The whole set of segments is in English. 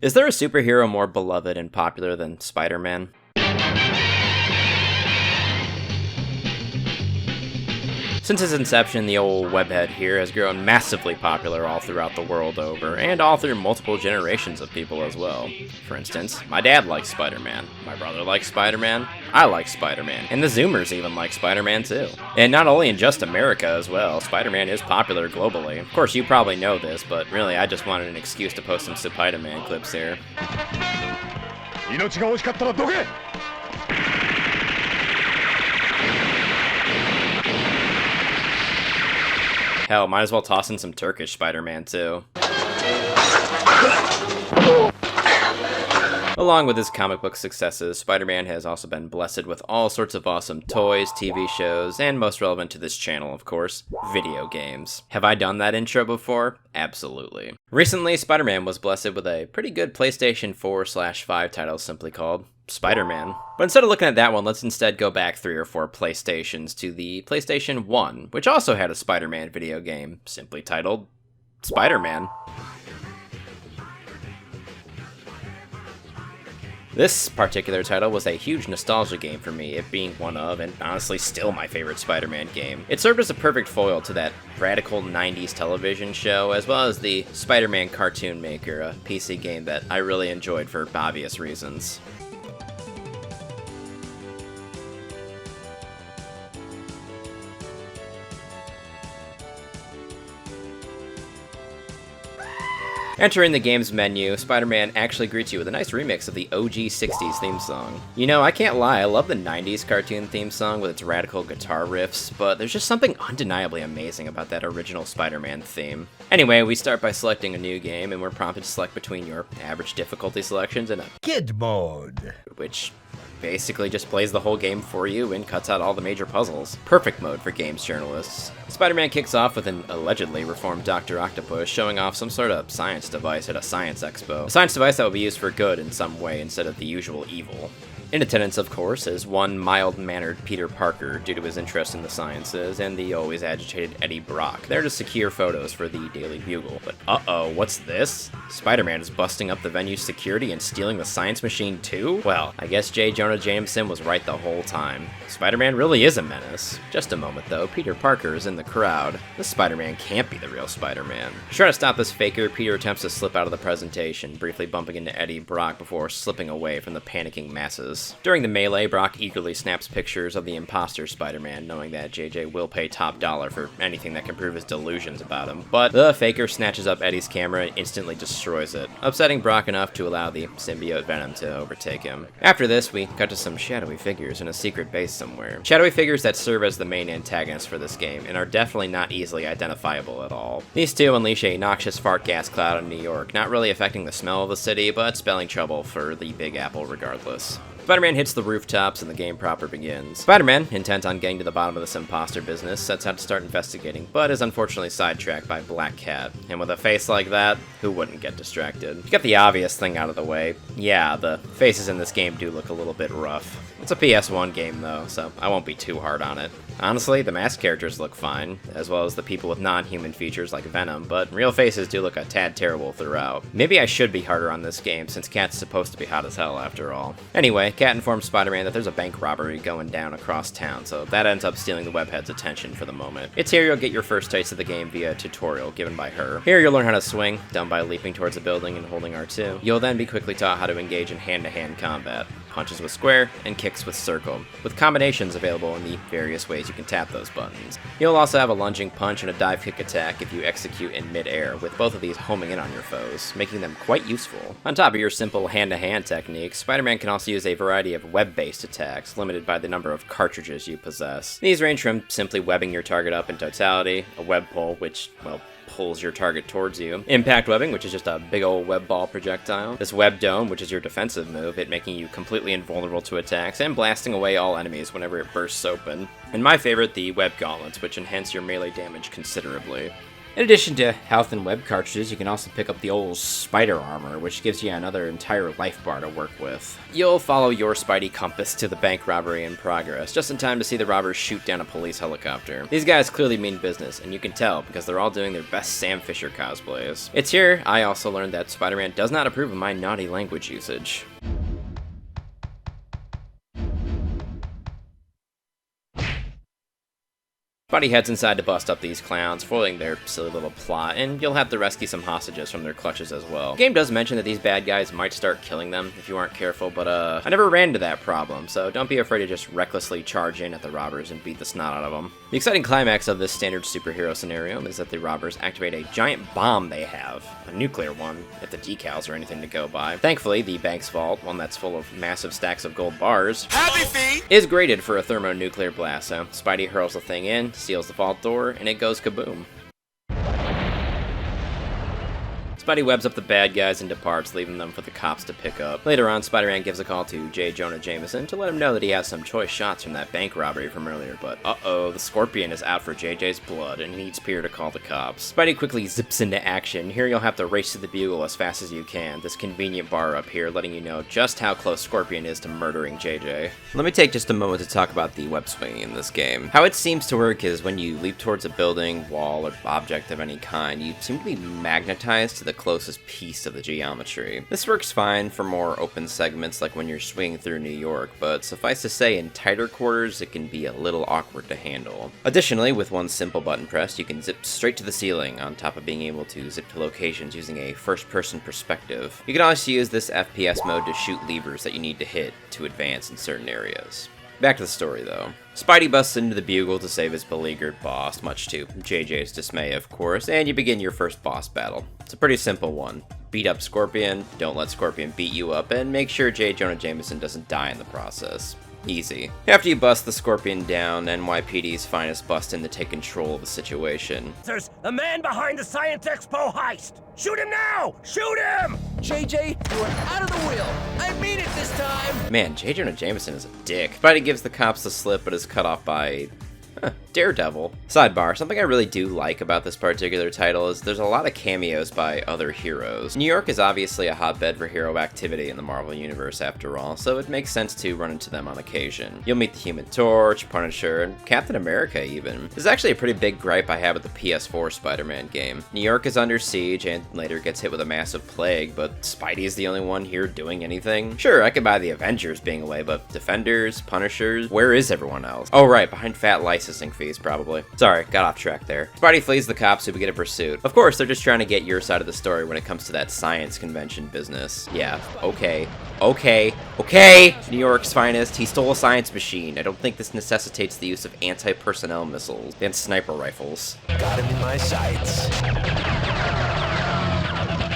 Is there a superhero more beloved and popular than Spider-Man? Since its inception, the old webhead here has grown massively popular all throughout the world over, and all through multiple generations of people as well. For instance, my dad likes Spider-Man, my brother likes Spider-Man, I like Spider-Man, and the Zoomers even like Spider-Man too. And not only in just America as well, Spider-Man is popular globally. Of course, you probably know this, but really I just wanted an excuse to post some Spider-Man clips here. Hell, might as well toss in some Turkish Spider-Man too. Along with his comic book successes, Spider-Man has also been blessed with all sorts of awesome toys, TV shows, and most relevant to this channel, of course, video games. Have I done that intro before? Absolutely. Recently, Spider-Man was blessed with a pretty good PlayStation 4/5 title simply called Spider-Man. But instead of looking at that one, let's instead go back 3 or 4 PlayStations to the PlayStation 1, which also had a Spider-Man video game, simply titled Spider-Man. This particular title was a huge nostalgia game for me, it being one of, and honestly still my favorite Spider-Man game. It served as a perfect foil to that radical 90s television show, as well as the Spider-Man Cartoon Maker, a PC game that I really enjoyed for obvious reasons. Entering the game's menu, Spider-Man actually greets you with a nice remix of the OG 60s theme song. You know, I can't lie, I love the 90s cartoon theme song with its radical guitar riffs, but there's just something undeniably amazing about that original Spider-Man theme. Anyway, we start by selecting a new game, and we're prompted to select between your average difficulty selections and a kid mode, which basically just plays the whole game for you and cuts out all the major puzzles. Perfect mode for games journalists. Spider-Man kicks off with an allegedly reformed Dr. Octopus showing off some sort of science device at a science expo. A science device that will be used for good in some way instead of the usual evil. In attendance, of course, is one mild-mannered Peter Parker due to his interest in the sciences, and the always agitated Eddie Brock, there to secure photos for the Daily Bugle. But uh-oh, what's this? Spider-Man is busting up the venue's security and stealing the science machine too? Well, I guess J. Jonah Jameson was right the whole time. Spider-Man really is a menace. Just a moment though, Peter Parker is in the crowd. This Spider-Man can't be the real Spider-Man. To try to stop this faker, Peter attempts to slip out of the presentation, briefly bumping into Eddie Brock before slipping away from the panicking masses. During the melee, Brock eagerly snaps pictures of the imposter Spider-Man, knowing that JJ will pay top dollar for anything that can prove his delusions about him. But the faker snatches up Eddie's camera and instantly destroys it, upsetting Brock enough to allow the symbiote Venom to overtake him. After this, we cut to some shadowy figures in a secret base somewhere. Shadowy figures that serve as the main antagonists for this game, and are definitely not easily identifiable at all. These two unleash a noxious fart gas cloud in New York, not really affecting the smell of the city, but spelling trouble for the Big Apple regardless. Spider-Man hits the rooftops and the game proper begins. Spider-Man, intent on getting to the bottom of this imposter business, sets out to start investigating, but is unfortunately sidetracked by Black Cat. And with a face like that, who wouldn't get distracted? To get the obvious thing out of the way, yeah, the faces in this game do look a little bit rough. It's a PS1 game though, so I won't be too hard on it. Honestly, the masked characters look fine, as well as the people with non-human features like Venom, but real faces do look a tad terrible throughout. Maybe I should be harder on this game, since Cat's supposed to be hot as hell after all. Anyway, Cat informs Spider-Man that there's a bank robbery going down across town, so that ends up stealing the webhead's attention for the moment. It's here you'll get your first taste of the game via a tutorial given by her. Here you'll learn how to swing, done by leaping towards a building and holding R2. You'll then be quickly taught how to engage in hand-to-hand combat. Punches with square, and kicks with circle, with combinations available in the various ways you can tap those buttons. You'll also have a lunging punch and a dive kick attack if you execute in mid-air, with both of these homing in on your foes, making them quite useful. On top of your simple hand-to-hand techniques, Spider-Man can also use a variety of web-based attacks, limited by the number of cartridges you possess. These range from simply webbing your target up in totality, a web pull, which, well, pulls your target towards you. Impact webbing, which is just a big old web ball projectile. This web dome, which is your defensive move, it making you completely invulnerable to attacks and blasting away all enemies whenever it bursts open. And my favorite, the web gauntlets, which enhance your melee damage considerably. In addition to health and web cartridges, you can also pick up the old spider armor, which gives you another entire life bar to work with. You'll follow your Spidey compass to the bank robbery in progress, just in time to see the robbers shoot down a police helicopter. These guys clearly mean business, and you can tell because they're all doing their best Sam Fisher cosplays. It's here I also learned that Spider-Man does not approve of my naughty language usage. Spidey heads inside to bust up these clowns, foiling their silly little plot, and you'll have to rescue some hostages from their clutches as well. The game does mention that these bad guys might start killing them if you aren't careful, but I never ran into that problem, so don't be afraid to just recklessly charge in at the robbers and beat the snot out of them. The exciting climax of this standard superhero scenario is that the robbers activate a giant bomb they have, a nuclear one, if the decals are anything to go by. Thankfully, the bank's vault, one that's full of massive stacks of gold bars, is graded for a thermonuclear blast, so Spidey hurls the thing in, seals the vault door, and it goes kaboom. Spidey webs up the bad guys and departs, leaving them for the cops to pick up. Later on, Spider-Man gives a call to J. Jonah Jameson to let him know that he has some choice shots from that bank robbery from earlier, but uh-oh, the Scorpion is out for JJ's blood, and he needs Peter to call the cops. Spidey quickly zips into action. Here you'll have to race to the Bugle as fast as you can, this convenient bar up here letting you know just how close Scorpion is to murdering JJ. Let me take just a moment to talk about the web swinging in this game. How it seems to work is when you leap towards a building, wall, or object of any kind, you seem to be magnetized to the closest piece of the geometry. This works fine for more open segments like when you're swinging through New York, but suffice to say in tighter quarters it can be a little awkward to handle. Additionally, with one simple button press, you can zip straight to the ceiling on top of being able to zip to locations using a first-person perspective. You can also use this FPS mode to shoot levers that you need to hit to advance in certain areas. Back to the story, though. Spidey busts into the Bugle to save his beleaguered boss, much to JJ's dismay, of course, and you begin your first boss battle. It's a pretty simple one. Beat up Scorpion, don't let Scorpion beat you up, and make sure J. Jonah Jameson doesn't die in the process. Easy. After you bust the Scorpion down, NYPD's finest bust in to take control of the situation. There's a man behind the Science Expo heist! Shoot him now! Shoot him! JJ, you are out of the wheel! I mean it this time! Man, J. Jonah Jameson is a dick. Spidey gives the cops the slip, but is cut off by Daredevil. Sidebar, something I really do like about this particular title is there's a lot of cameos by other heroes. New York is obviously a hotbed for hero activity in the Marvel Universe after all, so it makes sense to run into them on occasion. You'll meet the Human Torch, Punisher, and Captain America even. This is actually a pretty big gripe I have with the PS4 Spider-Man game. New York is under siege and later gets hit with a massive plague, but Spidey is the only one here doing anything. Sure, I could buy the Avengers being away, but Defenders, Punishers, where is everyone else? Oh right, behind fat licensing fees probably. Sorry, got off track there. Spidey flees the cops who begin a pursuit. Of course, they're just trying to get your side of the story when it comes to that science convention business. Yeah, okay. New York's finest, he stole a science machine. I don't think this necessitates the use of anti-personnel missiles and sniper rifles. Got him in my sights.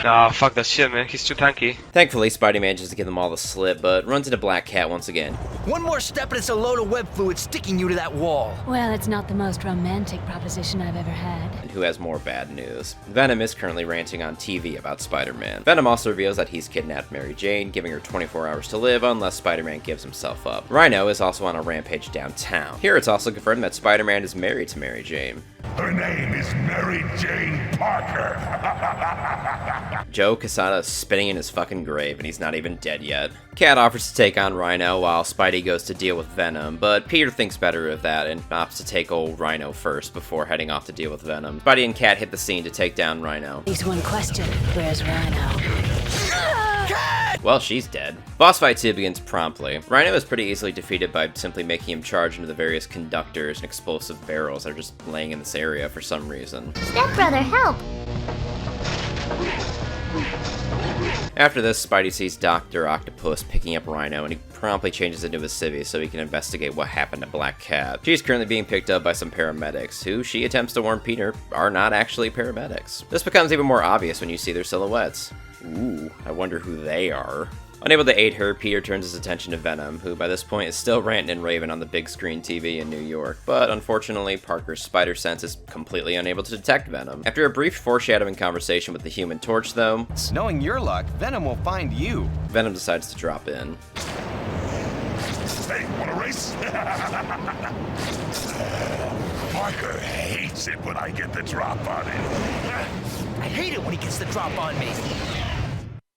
Nah, fuck that shit, man. He's too tanky. Thankfully, Spidey manages to give them all the slip, but runs into Black Cat once again. One more step and it's a load of web fluid sticking you to that wall. Well, it's not the most romantic proposition I've ever had. And who has more bad news? Venom is currently ranting on TV about Spider-Man. Venom also reveals that he's kidnapped Mary Jane, giving her 24 hours to live unless Spider-Man gives himself up. Rhino is also on a rampage downtown. Here it's also confirmed that Spider-Man is married to Mary Jane. Her name is Mary Jane Parker. Joe Quesada is spinning in his fucking grave and he's not even dead yet. Cat offers to take on Rhino while Spidey goes to deal with Venom, but Peter thinks better of that and opts to take old Rhino first before heading off to deal with Venom. Spidey and Cat hit the scene to take down Rhino. There's one question. Where's Rhino? Well, she's dead. Boss fight 2 begins promptly. Rhino is pretty easily defeated by simply making him charge into the various conductors and explosive barrels that are just laying in this area for some reason. Stepbrother, help! After this, Spidey sees Dr. Octopus picking up Rhino, and he promptly changes into a civvy so he can investigate what happened to Black Cat. She's currently being picked up by some paramedics, who she attempts to warn Peter are not actually paramedics. This becomes even more obvious when you see their silhouettes. Ooh, I wonder who they are. Unable to aid her, Peter turns his attention to Venom, who by this point is still ranting and raving on the big screen TV in New York, but unfortunately Parker's spider sense is completely unable to detect Venom. After a brief foreshadowing conversation with the Human Torch though, Knowing your luck, Venom will find you. Venom decides to drop in. Hey, wanna race? Parker hates it when I get the drop on him. I hate it when he gets the drop on me.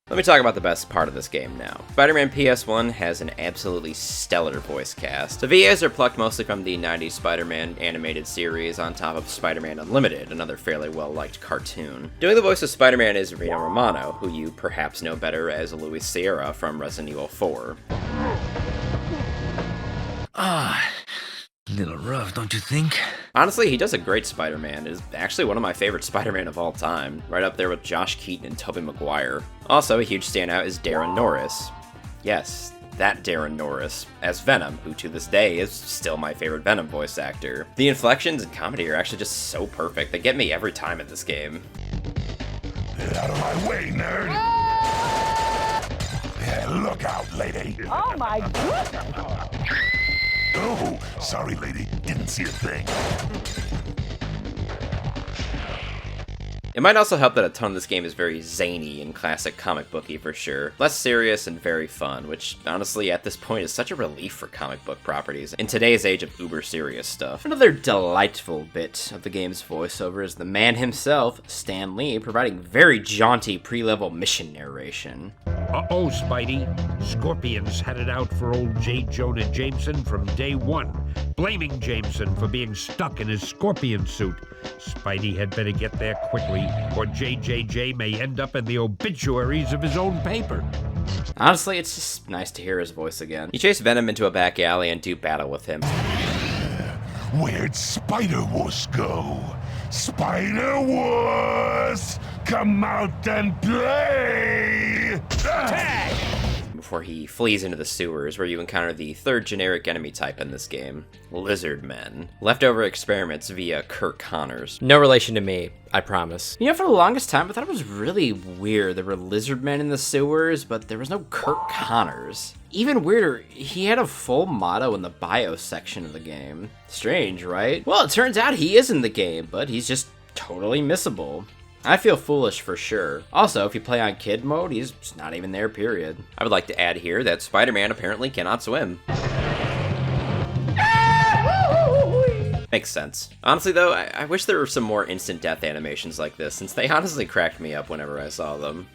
Let me talk about the best part of this game now. Spider-Man PS1 has an absolutely stellar voice cast. The VAs are plucked mostly from the 90s Spider-Man animated series on top of Spider-Man Unlimited, another fairly well-liked cartoon. Doing the voice of Spider-Man is Reno Romano, who you perhaps know better as Luis Sierra from Resident Evil 4. Little rough, don't you think? Honestly, he does a great Spider-Man. It is actually one of my favorite Spider-Man of all time, right up there with Josh Keaton and Tobey Maguire. Also, a huge standout is Darren Norris. Yes, that Darren Norris, as Venom, who to this day is still my favorite Venom voice actor. The inflections and comedy are actually just so perfect. They get me every time in this game. Get out of my way, nerd! Yeah, look out, lady! Oh my goodness! Oh, sorry, lady. Didn't see a thing. It might also help that a ton of this game is very zany and classic comic booky for sure. Less serious and very fun, which honestly at this point is such a relief for comic book properties in today's age of uber serious stuff. Another delightful bit of the game's voiceover is the man himself, Stan Lee, providing very jaunty pre-level mission narration. Uh-oh, Spidey. Scorpions had it out for old J. Jonah Jameson from day one, blaming Jameson for being stuck in his scorpion suit. Spidey had better get there quickly, or JJJ may end up in the obituaries of his own paper. Honestly, it's just nice to hear his voice again. You chase Venom into a back alley and do battle with him. Where'd Spider-Wuss go? Spider-Wuss! Come out and play! Tag! Before he flees into the sewers, where you encounter the third generic enemy type in this game, Lizard Men. Leftover experiments via Kirk Connors. No relation to me, I promise. You know, for the longest time, I thought it was really weird there were Lizard Men in the sewers, but there was no Kirk Connors. Even weirder, he had a full motto in the bio section of the game. Strange, right? Well, it turns out he is in the game, but he's just totally missable. I feel foolish for sure. Also, if you play on kid mode, he's just not even there, period. I would like to add here that Spider-Man apparently cannot swim. Makes sense. Honestly though, I wish there were some more instant death animations like this, since they honestly cracked me up whenever I saw them.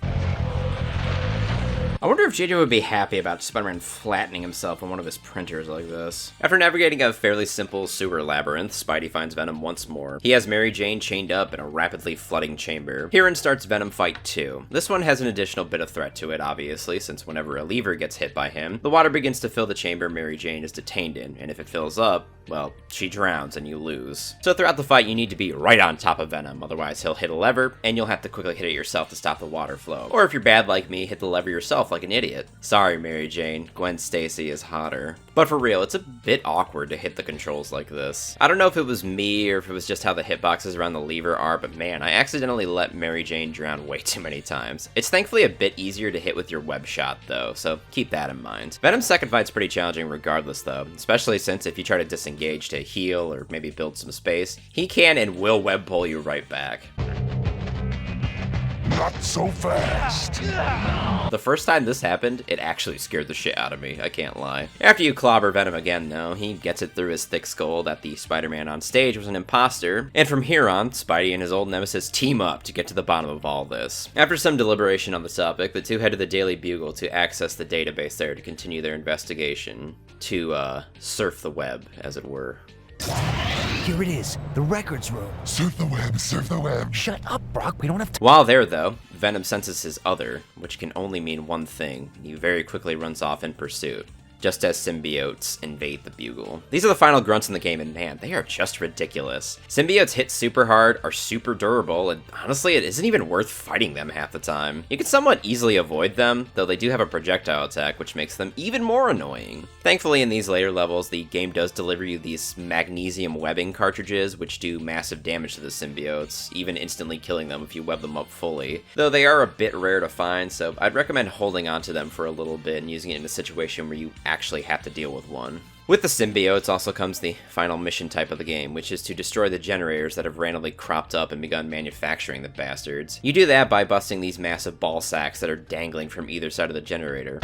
I wonder if JJ would be happy about Spider-Man flattening himself on one of his printers like this. After navigating a fairly simple sewer labyrinth, Spidey finds Venom once more. He has Mary Jane chained up in a rapidly flooding chamber. Herein starts Venom Fight 2. This one has an additional bit of threat to it, obviously, since whenever a lever gets hit by him, the water begins to fill the chamber Mary Jane is detained in, and if it fills up, well, she drowns and you lose. So throughout the fight, you need to be right on top of Venom, otherwise he'll hit a lever, and you'll have to quickly hit it yourself to stop the water flow. Or if you're bad like me, hit the lever yourself like an idiot. Sorry, Mary Jane, Gwen Stacy is hotter. But for real, it's a bit awkward to hit the controls like this. I don't know if it was me or if it was just how the hitboxes around the lever are, but man, I accidentally let Mary Jane drown way too many times. It's thankfully a bit easier to hit with your web shot though, so keep that in mind. Venom's second fight's pretty challenging regardless though, especially since if you try to disengage to heal or maybe build some space, he can and will web pull you right back. Not so fast. The first time this happened, it actually scared the shit out of me, I can't lie. After you clobber Venom again though, he gets it through his thick skull that the Spider-Man on stage was an imposter, and from here on, Spidey and his old nemesis team up to get to the bottom of all this. After some deliberation on the topic, the two head to the Daily Bugle to access the database there to continue their investigation. To, surf the web, as it were. Here it is, the records room. Surf the web, surf the web. Shut up, Brock, we don't have to. While there, though, Venom senses his other, which can only mean one thing. He very quickly runs off in pursuit, just as symbiotes invade the Bugle. These are the final grunts in the game, and man, they are just ridiculous. Symbiotes hit super hard, are super durable, and honestly, it isn't even worth fighting them half the time. You can somewhat easily avoid them, though they do have a projectile attack, which makes them even more annoying. Thankfully, in these later levels, the game does deliver you these magnesium webbing cartridges, which do massive damage to the symbiotes, even instantly killing them if you web them up fully. Though they are a bit rare to find, so I'd recommend holding onto them for a little bit and using it in a situation where you actually have to deal with one. With the symbiotes also comes the final mission type of the game, which is to destroy the generators that have randomly cropped up and begun manufacturing the bastards. You do that by busting these massive ball sacks that are dangling from either side of the generator.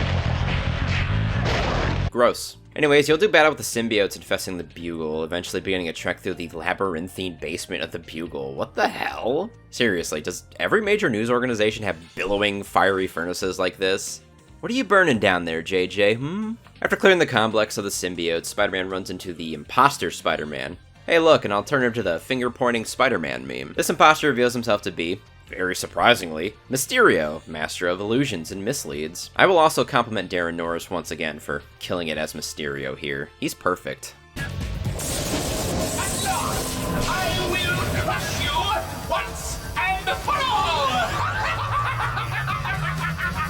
Gross. Anyways, you'll do battle with the symbiotes infesting the Bugle, eventually beginning a trek through the labyrinthine basement of the Bugle. What the hell? Seriously, does every major news organization have billowing, fiery furnaces like this? What are you burning down there, JJ, After clearing the complex of the symbiotes, Spider-Man runs into the imposter Spider-Man. Hey look, an alternative to the finger-pointing Spider-Man meme. This imposter reveals himself to be, very surprisingly, Mysterio, master of illusions and misleads. I will also compliment Darren Norris once again for killing it as Mysterio here. He's perfect. I will crush you once and for all!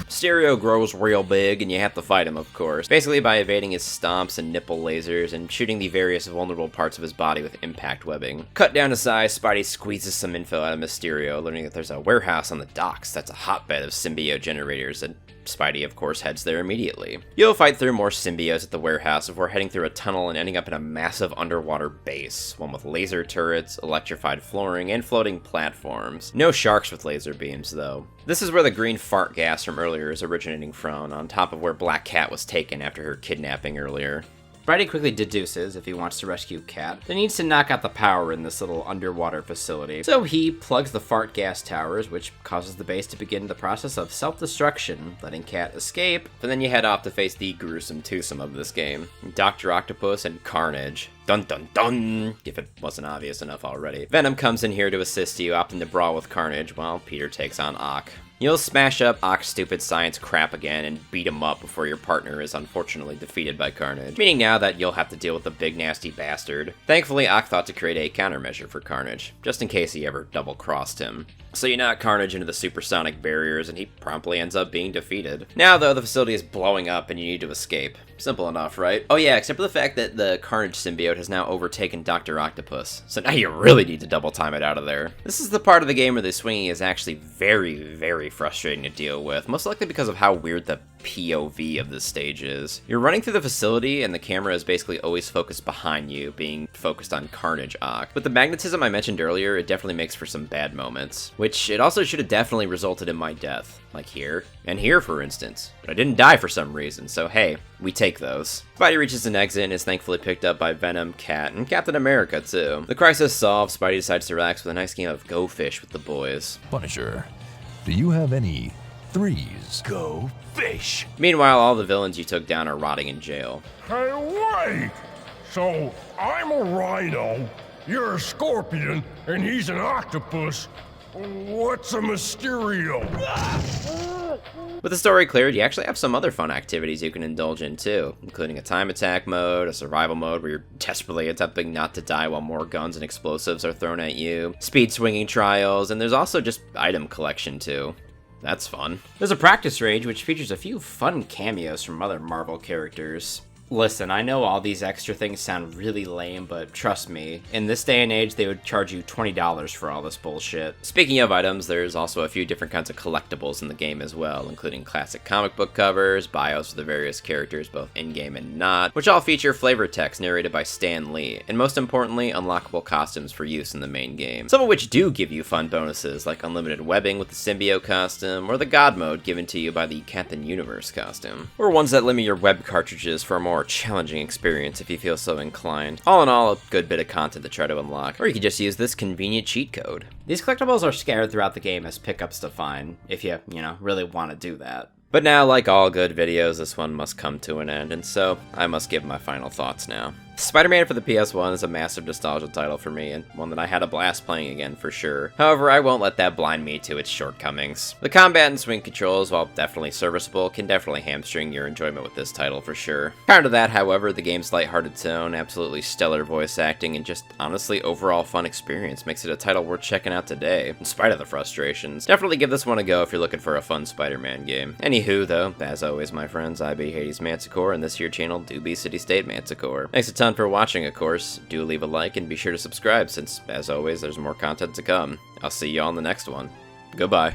Mysterio grows real big, and you have to fight him, of course. Basically by evading his stomps and nipple lasers, and shooting the various vulnerable parts of his body with impact webbing. Cut down to size, Spidey squeezes some info out of Mysterio, learning that there's a warehouse on the docks that's a hotbed of symbiote generators, and Spidey, of course, heads there immediately. You'll fight through more symbiotes at the warehouse before heading through a tunnel and ending up in a massive underwater base, one with laser turrets, electrified flooring, and floating platforms. No sharks with laser beams, though. This is where the green fart gas from earlier is originating from, on top of where Black Cat was taken after her kidnapping earlier. Spidey quickly deduces, if he wants to rescue Cat, that he needs to knock out the power in this little underwater facility. So he plugs the fart gas towers, which causes the base to begin the process of self-destruction, letting Cat escape, and then you head off to face the gruesome twosome of this game, Dr. Octopus and Carnage. Dun dun dun! If it wasn't obvious enough already. Venom comes in here to assist you, opting to brawl with Carnage, while Peter takes on Ock. You'll smash up Ock's stupid science crap again and beat him up before your partner is unfortunately defeated by Carnage, meaning now that you'll have to deal with the big nasty bastard. Thankfully, Ock thought to create a countermeasure for Carnage, just in case he ever double-crossed him. So you knock Carnage into the supersonic barriers and he promptly ends up being defeated. Now though, the facility is blowing up and you need to escape. Simple enough, right? Oh yeah, except for the fact that the Carnage symbiote has now overtaken Dr. Octopus. So now you really need to double time it out of there. This is the part of the game where the swinging is actually very, very frustrating to deal with, most likely because of how weird the POV of this stage is. You're running through the facility and the camera is basically always focused behind you, being focused on Carnage Ock. With the magnetism I mentioned earlier, it definitely makes for some bad moments, which it also should have definitely resulted in my death. Like here, and here for instance. But I didn't die for some reason, so hey, we take those. Spidey reaches an exit and is thankfully picked up by Venom, Cat, and Captain America too. The crisis solved, Spidey decides to relax with a nice game of Go Fish with the boys. Punisher, do you have any threes? Go fish! Meanwhile, all the villains you took down are rotting in jail. Hey, wait! So, I'm a rhino, you're a scorpion, and he's an octopus. What's a Mysterio? With the story cleared, you actually have some other fun activities you can indulge in too, including a time attack mode, a survival mode where you're desperately attempting not to die while more guns and explosives are thrown at you, speed swinging trials, and there's also just item collection too. That's fun. There's a practice range which features a few fun cameos from other Marvel characters. Listen, I know all these extra things sound really lame, but trust me, in this day and age, they would charge you $20 for all this bullshit. Speaking of items, there's also a few different kinds of collectibles in the game as well, including classic comic book covers, bios of the various characters, both in-game and not, which all feature flavor text narrated by Stan Lee, and most importantly, unlockable costumes for use in the main game. Some of which do give you fun bonuses, like unlimited webbing with the symbiote costume, or the God mode given to you by the Captain Universe costume, or ones that limit your web cartridges for a more challenging experience if you feel so inclined. All in all, a good bit of content to try to unlock, or you can just use this convenient cheat code. These collectibles are scattered throughout the game as pickups to find, if you really want to do that. But now, like all good videos, this one must come to an end, and so I must give my final thoughts now. Spider-Man for the PS1 is a massive nostalgia title for me, and one that I had a blast playing again for sure. However, I won't let that blind me to its shortcomings. The combat and swing controls, while definitely serviceable, can definitely hamstring your enjoyment with this title for sure. Counter to that, however, the game's lighthearted tone, absolutely stellar voice acting, and just honestly overall fun experience makes it a title worth checking out today, in spite of the frustrations. Definitely give this one a go if you're looking for a fun Spider-Man game. Anywho, though, as always, my friends, I be HadesManticore, and this here channel do be CityStateManticore. Thanks a ton for watching, of course. Do leave a like and be sure to subscribe since, as always, there's more content to come. I'll see you all in the next one. Goodbye.